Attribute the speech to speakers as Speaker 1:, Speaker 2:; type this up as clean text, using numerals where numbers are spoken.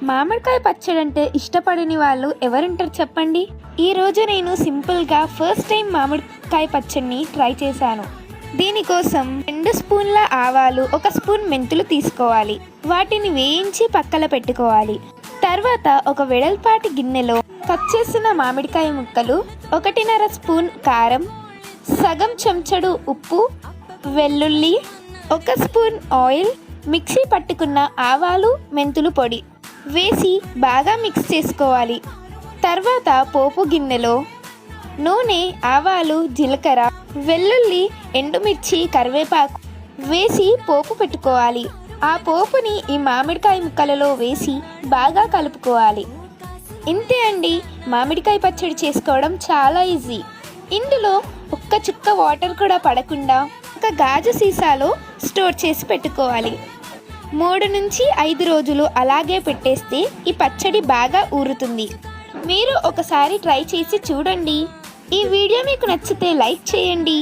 Speaker 1: మామిడికాయ పచ్చడి అంటే ఇష్టపడని వాళ్ళు ఎవరుంటారు చెప్పండి. ఈరోజు నేను సింపుల్గా ఫస్ట్ టైం మామిడికాయ పచ్చడిని ట్రై చేశాను. దీనికోసం 2 స్పూన్ల ఆవాలు, 1 స్పూన్ మెంతులు తీసుకోవాలి. వాటిని వేయించి పక్కన పెట్టుకోవాలి. తర్వాత ఒక వెడల్పాటి గిన్నెలో కట్ చేసిన మామిడికాయ ముక్కలు, 1.5 స్పూన్ కారం, సగం చెంచడు ఉప్పు, వెల్లుల్లి, 1 స్పూన్ ఆయిల్, మిక్సీ పట్టుకున్న ఆవాలు మెంతులు పొడి వేసి బాగా మిక్స్ చేసుకోవాలి. తర్వాత పోపు గిన్నెలో నూనె, ఆవాలు, జీలకర్ర, వెల్లుల్లి, ఎండుమిర్చి, కరివేపాకు వేసి పోపు పెట్టుకోవాలి. ఆ పోపుని ఈ మామిడికాయ ముక్కలలో వేసి బాగా కలుపుకోవాలి. ఇంతే అండి, మామిడికాయ పచ్చడి చేసుకోవడం చాలా ఈజీ. ఇందులో ఒక్క చుక్క వాటర్ కూడా పడకుండా ఒక గాజు సీసాలో స్టోర్ చేసి పెట్టుకోవాలి. 3 నుంచి 5 రోజులు అలాగే పెట్టేస్తే ఈ పచ్చడి బాగా ఊరుతుంది. మీరు ఒకసారి ట్రై చేసి చూడండి. ఈ వీడియో మీకు నచ్చితే లైక్ చేయండి.